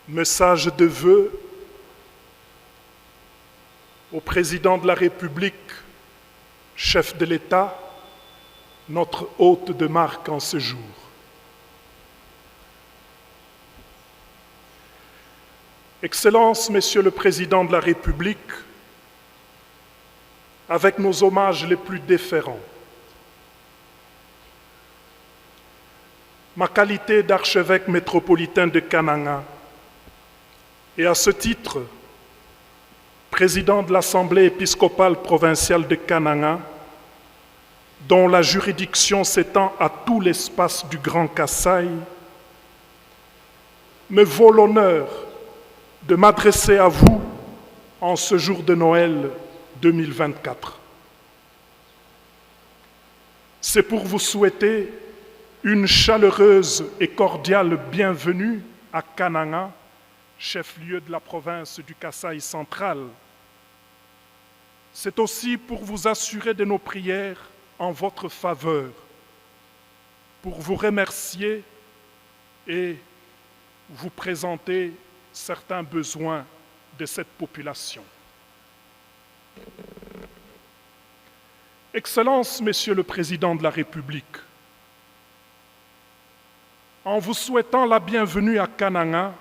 Message de vœux au président de la République, chef de l'État, notre hôte de marque en ce jour. Excellences, Monsieur le Président de la République, avec nos hommages les plus déférents, ma qualité d'archevêque métropolitain de Kananga et à ce titre, président de l'Assemblée épiscopale provinciale de Kananga, dont la juridiction s'étend à tout l'espace du Grand Kasaï, me vaut l'honneur de m'adresser à vous en ce jour de Noël 2024. C'est pour vous souhaiter une chaleureuse et cordiale bienvenue à Kananga, chef-lieu de la province du Kasaï central. C'est aussi pour vous assurer de nos prières en votre faveur, pour vous remercier et vous présenter certains besoins de cette population. Excellences, Monsieur le Président de la République, en vous souhaitant la bienvenue à Kananga,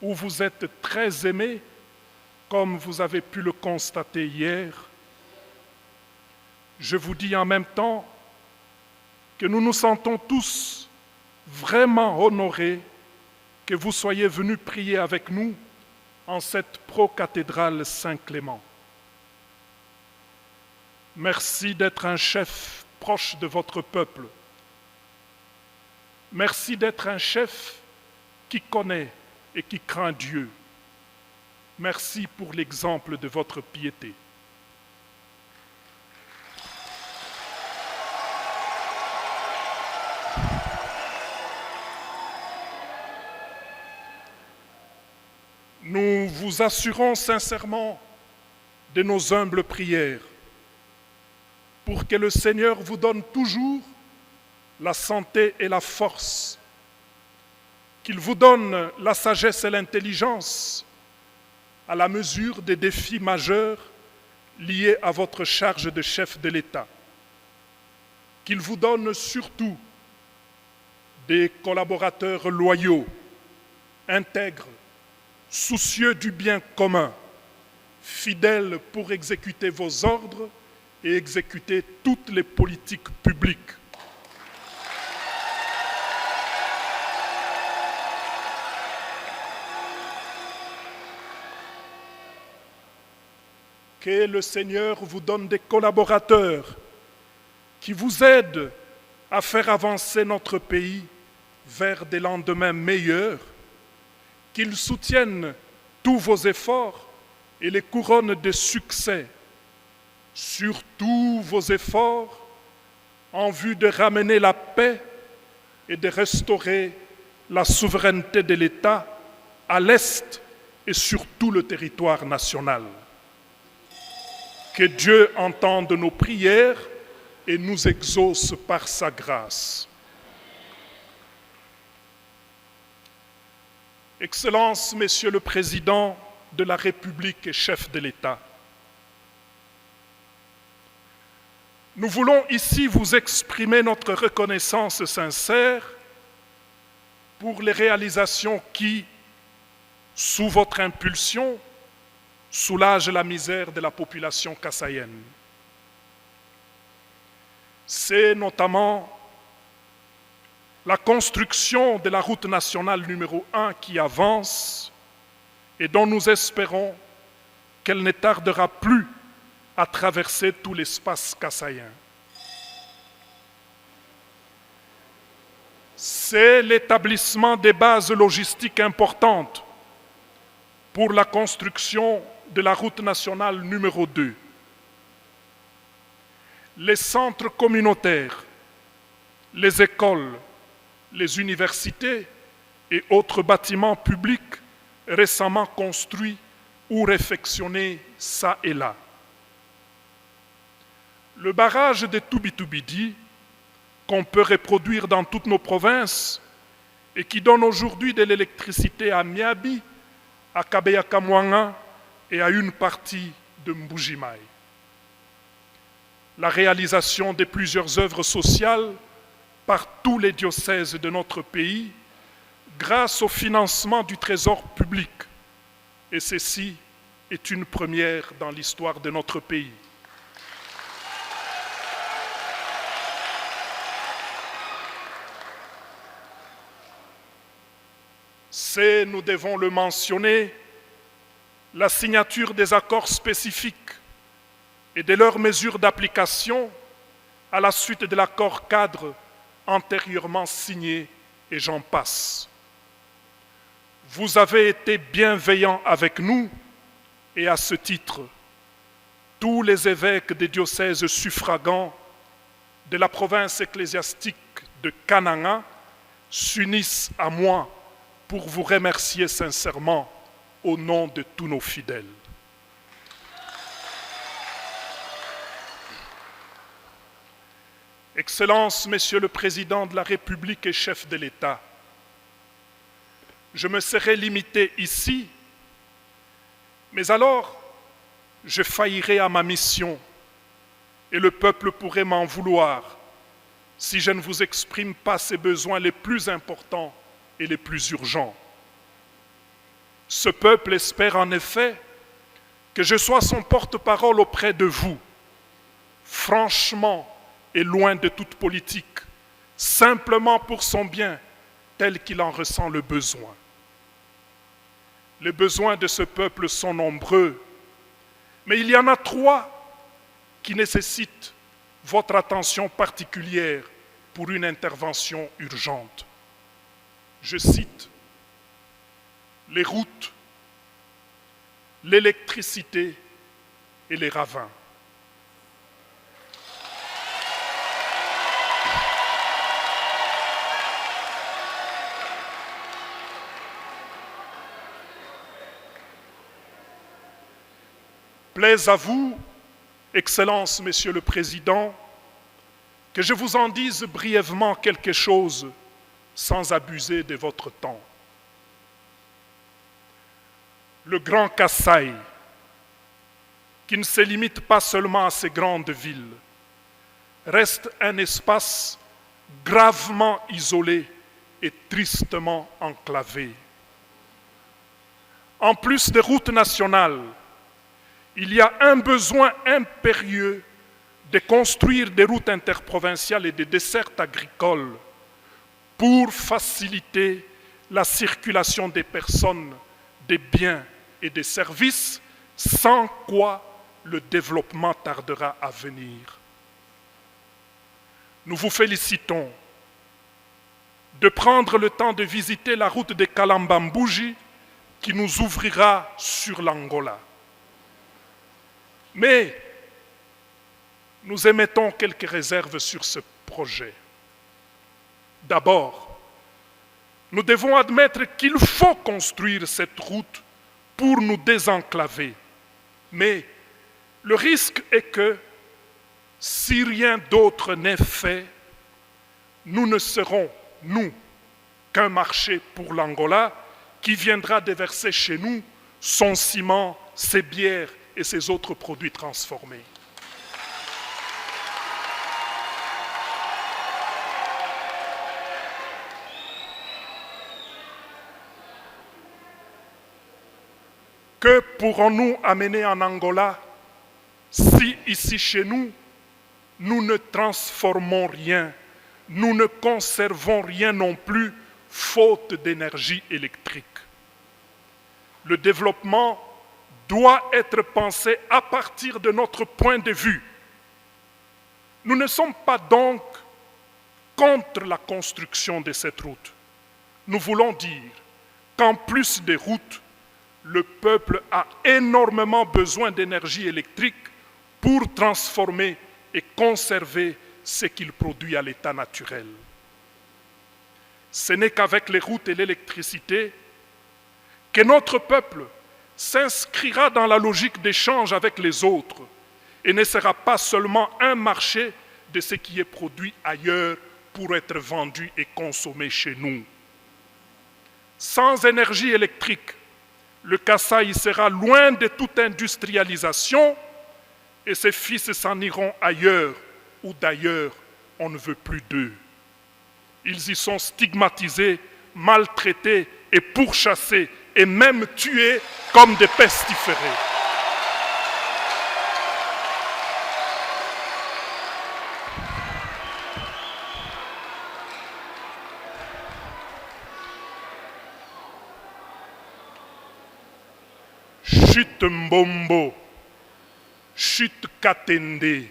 où vous êtes très aimés, comme vous avez pu le constater hier, je vous dis en même temps que nous nous sentons tous vraiment honorés que vous soyez venus prier avec nous en cette pro-cathédrale Saint-Clément. Merci d'être un chef proche de votre peuple. Merci d'être un chef qui connaît et qui craint Dieu. Merci pour l'exemple de votre piété. Nous vous assurons sincèrement de nos humbles prières pour que le Seigneur vous donne toujours la santé et la force, qu'il vous donne la sagesse et l'intelligence à la mesure des défis majeurs liés à votre charge de chef de l'État, qu'il vous donne surtout des collaborateurs loyaux, intègres, soucieux du bien commun, fidèles pour exécuter vos ordres et exécuter toutes les politiques publiques. Que le Seigneur vous donne des collaborateurs qui vous aident à faire avancer notre pays vers des lendemains meilleurs, qu'ils soutiennent tous vos efforts et les couronnent de succès sur tous vos efforts en vue de ramener la paix et de restaurer la souveraineté de l'État à l'Est et sur tout le territoire national. Que Dieu entende nos prières et nous exauce par sa grâce. Excellences, Messieurs le Président de la République et chef de l'État, nous voulons ici vous exprimer notre reconnaissance sincère pour les réalisations qui, sous votre impulsion, soulagent la misère de la population kassaïenne. C'est notamment la construction de la route nationale numéro 1 qui avance et dont nous espérons qu'elle ne tardera plus à traverser tout l'espace kassaïen. C'est l'établissement des bases logistiques importantes pour la construction de la route nationale numéro 2. Les centres communautaires, les écoles, les universités et autres bâtiments publics récemment construits ou réfectionnés ça et là. Le barrage de Toubitoubidi, qu'on peut reproduire dans toutes nos provinces, et qui donne aujourd'hui de l'électricité à Miabi, à Kabeya-Kamwanga et à une partie de Mbujimaï. La réalisation de plusieurs œuvres sociales par tous les diocèses de notre pays grâce au financement du Trésor public. Et ceci est une première dans l'histoire de notre pays. C'est, nous devons le mentionner, la signature des accords spécifiques et de leurs mesures d'application à la suite de l'accord cadre antérieurement signé, et j'en passe. Vous avez été bienveillants avec nous et à ce titre, tous les évêques des diocèses suffragants de la province ecclésiastique de Kananga s'unissent à moi pour vous remercier sincèrement au nom de tous nos fidèles. Excellences, Monsieur le Président de la République et chef de l'État, je me serais limité ici, mais alors je faillirais à ma mission et le peuple pourrait m'en vouloir si je ne vous exprime pas ses besoins les plus importants et les plus urgents. Ce peuple espère en effet que je sois son porte-parole auprès de vous, franchement et loin de toute politique, simplement pour son bien, tel qu'il en ressent le besoin. Les besoins de ce peuple sont nombreux, mais il y en a 3 qui nécessitent votre attention particulière pour une intervention urgente. Je cite les routes, l'électricité et les ravins. Plaise à vous, Excellences, Monsieur le Président, que je vous en dise brièvement quelque chose sans abuser de votre temps. Le Grand Kasaï, qui ne se limite pas seulement à ces grandes villes, reste un espace gravement isolé et tristement enclavé. En plus des routes nationales, il y a un besoin impérieux de construire des routes interprovinciales et des dessertes agricoles pour faciliter la circulation des personnes, des biens et des services, sans quoi le développement tardera à venir. Nous vous félicitons de prendre le temps de visiter la route de Kalamba-Mbuji qui nous ouvrira sur l'Angola. Mais nous émettons quelques réserves sur ce projet. D'abord, nous devons admettre qu'il faut construire cette route pour nous désenclaver. Mais le risque est que, si rien d'autre n'est fait, nous ne serons, nous, qu'un marché pour l'Angola qui viendra déverser chez nous son ciment, ses bières et ses autres produits transformés. Que pourrons-nous amener en Angola si ici chez nous, nous ne transformons rien, nous ne conservons rien non plus, faute d'énergie électrique? Le développement doit être pensé à partir de notre point de vue. Nous ne sommes pas donc contre la construction de cette route. Nous voulons dire qu'en plus des routes, le peuple a énormément besoin d'énergie électrique pour transformer et conserver ce qu'il produit à l'état naturel. Ce n'est qu'avec les routes et l'électricité que notre peuple s'inscrira dans la logique d'échange avec les autres et ne sera pas seulement un marché de ce qui est produit ailleurs pour être vendu et consommé chez nous. Sans énergie électrique, le Kasaï sera loin de toute industrialisation et ses fils s'en iront ailleurs ou d'ailleurs on ne veut plus d'eux. Ils y sont stigmatisés, maltraités et pourchassés et même tués comme des pestiférés. Chute Mbombo, chute Katende.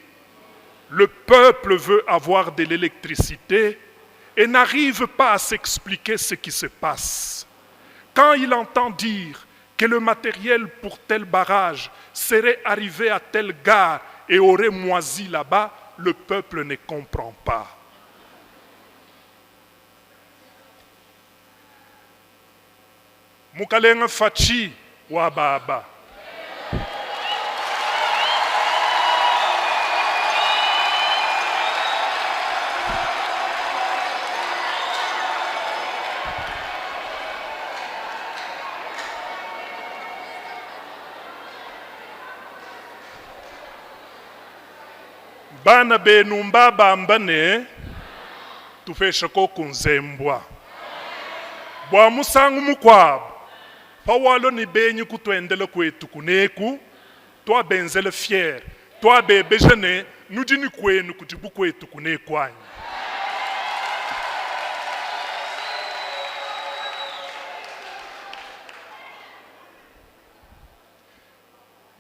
Le peuple veut avoir de l'électricité et n'arrive pas à s'expliquer ce qui se passe. Quand il entend dire que le matériel pour tel barrage serait arrivé à telle gare et aurait moisi là-bas, le peuple ne comprend pas. Mukalenga Fachi Wababa. Bana benumba bambane tufesha ko kunzembwa bwa musangu mukwabo pawalo ni benyi kutwendele kwetu kuneku twa benzele fier twa bebejene nudini kwenu kutibu kwetu kunekwanyi.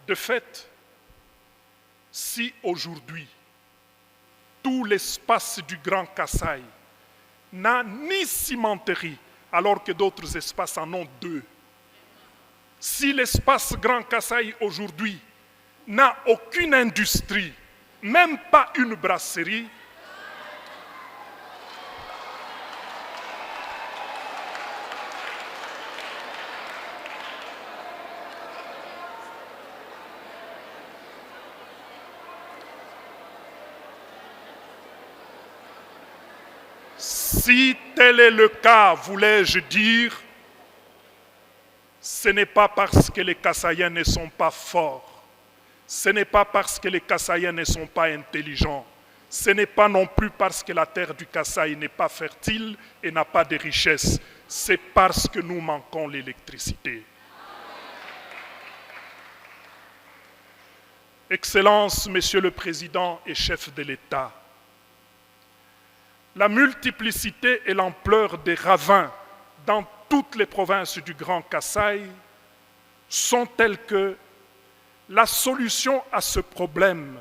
De fait, si aujourd'hui tout l'espace du Grand Kasaï n'a ni cimenterie, alors que d'autres espaces en ont deux. Si l'espace Grand Kasaï aujourd'hui n'a aucune industrie, même pas une brasserie, si tel est le cas, voulais-je dire, ce n'est pas parce que les Kasaïens ne sont pas forts, ce n'est pas parce que les Kasaïens ne sont pas intelligents, ce n'est pas non plus parce que la terre du Kasaï n'est pas fertile et n'a pas de richesse, c'est parce que nous manquons l'électricité. Excellences, Monsieur le Président et chef de l'État, la multiplicité et l'ampleur des ravins dans toutes les provinces du Grand Kasaï sont telles que la solution à ce problème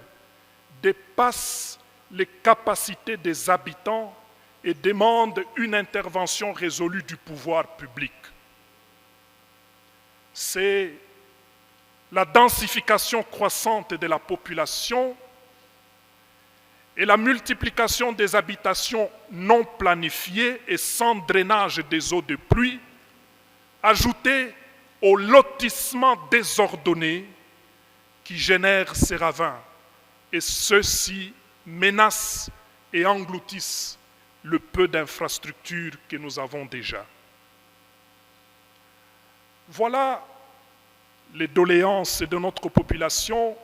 dépasse les capacités des habitants et demande une intervention résolue du pouvoir public. C'est la densification croissante de la population et la multiplication des habitations non planifiées et sans drainage des eaux de pluie, ajoutées au lotissement désordonné qui génère ces ravins. Et ceux-ci menacent et engloutissent le peu d'infrastructures que nous avons déjà. Voilà les doléances de notre population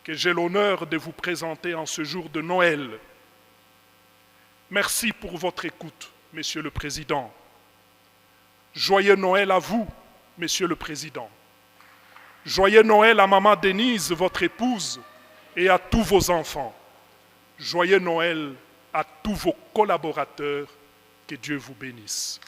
que j'ai l'honneur de vous présenter en ce jour de Noël. Merci pour votre écoute, Monsieur le Président. Joyeux Noël à vous, Monsieur le Président. Joyeux Noël à Maman Denise, votre épouse, et à tous vos enfants. Joyeux Noël à tous vos collaborateurs. Que Dieu vous bénisse.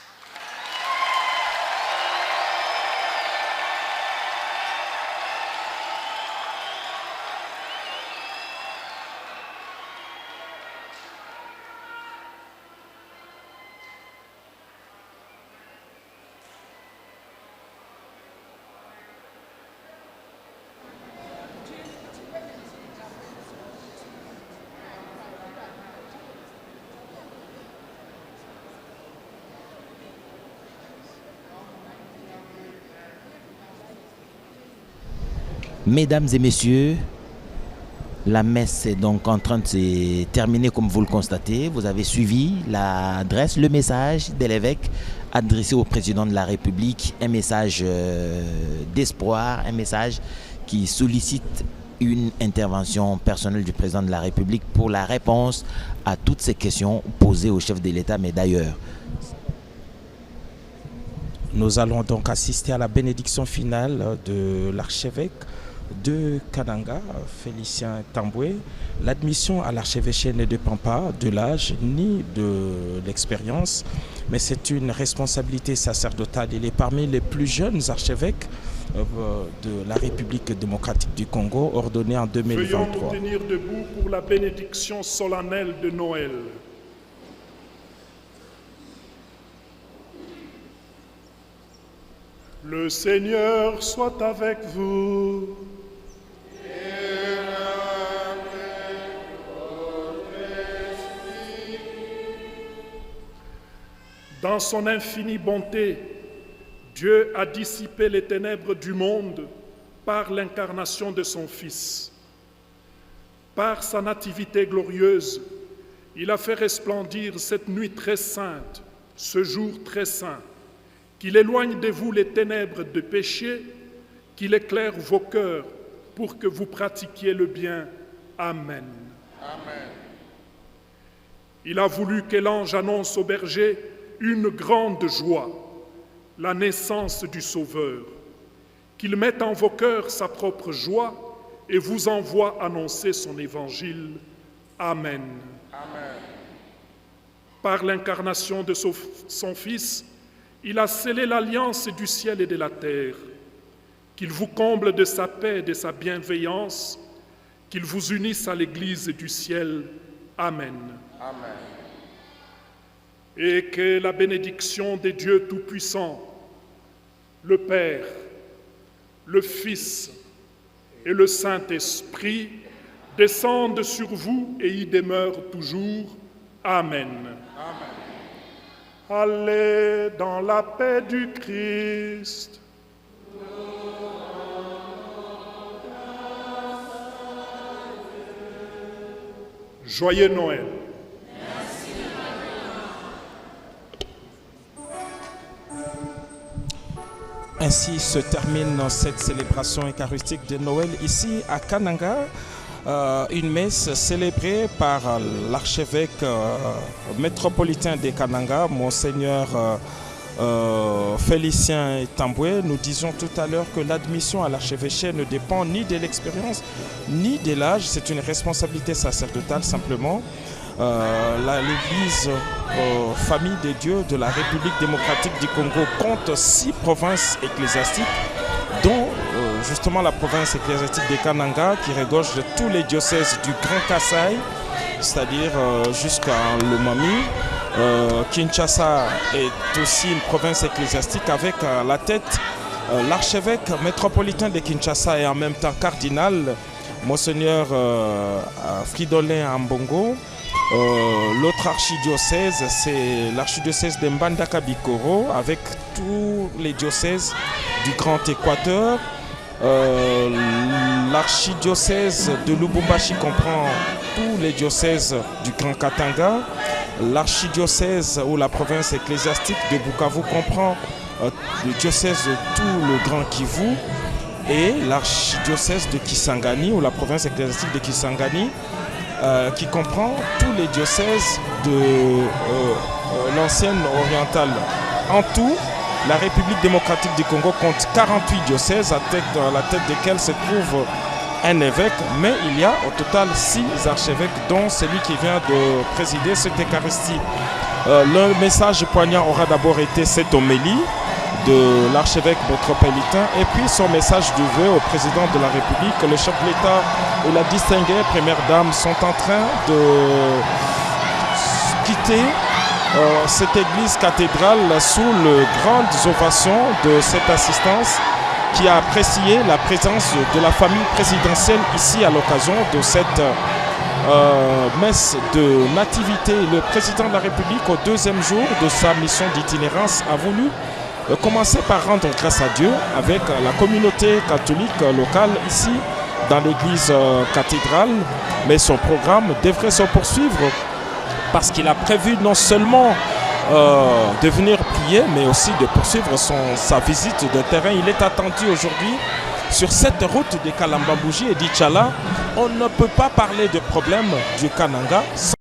Mesdames et messieurs, La messe est donc en train de se terminer comme vous le constatez. Vous avez suivi l'adresse, le message de l'évêque adressé au président de la République. Un message d'espoir, un message qui sollicite une intervention personnelle du président de la République pour la réponse à toutes ces questions posées au chef de l'État, mais d'ailleurs. Nous allons donc assister à la bénédiction finale de l'archevêque de Kananga, Félicien Tamboué. L'admission à l'archevêché ne dépend pas de l'âge ni de l'expérience, mais c'est une responsabilité sacerdotale. Il est parmi les plus jeunes archevêques de la République démocratique du Congo, ordonné en 2023. Veuillons nous tenir debout pour la bénédiction solennelle de Noël. Le Seigneur soit avec vous. Dans son infinie bonté, Dieu a dissipé les ténèbres du monde par l'incarnation de son Fils. Par sa nativité glorieuse, il a fait resplendir cette nuit très sainte, ce jour très saint, qu'il éloigne de vous les ténèbres de péché, qu'il éclaire vos cœurs pour que vous pratiquiez le bien. Amen. Amen. Il a voulu que l'ange annonce aux bergers une grande joie, la naissance du Sauveur, qu'il mette en vos cœurs sa propre joie et vous envoie annoncer son évangile. Amen. Amen. Par l'incarnation de son Fils, il a scellé l'alliance du ciel et de la terre. Qu'il vous comble de sa paix et de sa bienveillance, qu'il vous unisse à l'Église du ciel. Amen. Amen. Et que la bénédiction des dieux Tout-Puissants, le Père, le Fils et le Saint-Esprit descendent sur vous et y demeurent toujours. Amen. Amen. Allez dans la paix du Christ. Joyeux Noël. Ainsi se termine cette célébration eucharistique de Noël ici à Kananga. Une messe célébrée par l'archevêque métropolitain de Kananga, Monseigneur Félicien Tamboué. Nous disions tout à l'heure que l'admission à l'archevêché ne dépend ni de l'expérience ni de l'âge. C'est une responsabilité sacerdotale simplement. L'Église Famille des Dieux de la République démocratique du Congo compte 6 provinces ecclésiastiques, dont justement la province ecclésiastique de Kananga qui regorge de tous les diocèses du Grand Kasaï, c'est-à-dire jusqu'à Lomami. Kinshasa est aussi une province ecclésiastique avec à la tête l'archevêque métropolitain de Kinshasa et en même temps cardinal, Monseigneur Fridolin Ambongo. L'autre archidiocèse, c'est l'archidiocèse de Mbandaka Bikoro avec tous les diocèses du Grand Équateur. L'archidiocèse de Lubumbashi comprend tous les diocèses du Grand Katanga. L'archidiocèse ou la province ecclésiastique de Bukavu comprend le diocèse de tout le Grand Kivu. Et l'archidiocèse de Kisangani ou la province ecclésiastique de Kisangani qui comprend tous les diocèses de l'ancienne orientale. En tout, la République démocratique du Congo compte 48 diocèses à la tête desquels se trouve un évêque, mais il y a au total 6 archevêques, dont celui qui vient de présider cette Eucharistie. Le message poignant aura d'abord été cette homélie de l'archevêque métropolitain et puis son message de vœu au président de la République. Le chef de l'État et la distinguée première dame sont en train de quitter cette église cathédrale sous les grandes ovations de cette assistance qui a apprécié la présence de la famille présidentielle ici à l'occasion de cette messe de nativité. Le président de la République, au 2e jour de sa mission d'itinérance, a voulu commencer par rendre grâce à Dieu avec la communauté catholique locale ici dans l'église cathédrale, mais son programme devrait se poursuivre parce qu'il a prévu non seulement de venir prier, mais aussi de poursuivre sa visite de terrain. Il est attendu aujourd'hui sur cette route de Kalambambouji et d'Ichala. On ne peut pas parler de problème du Kananga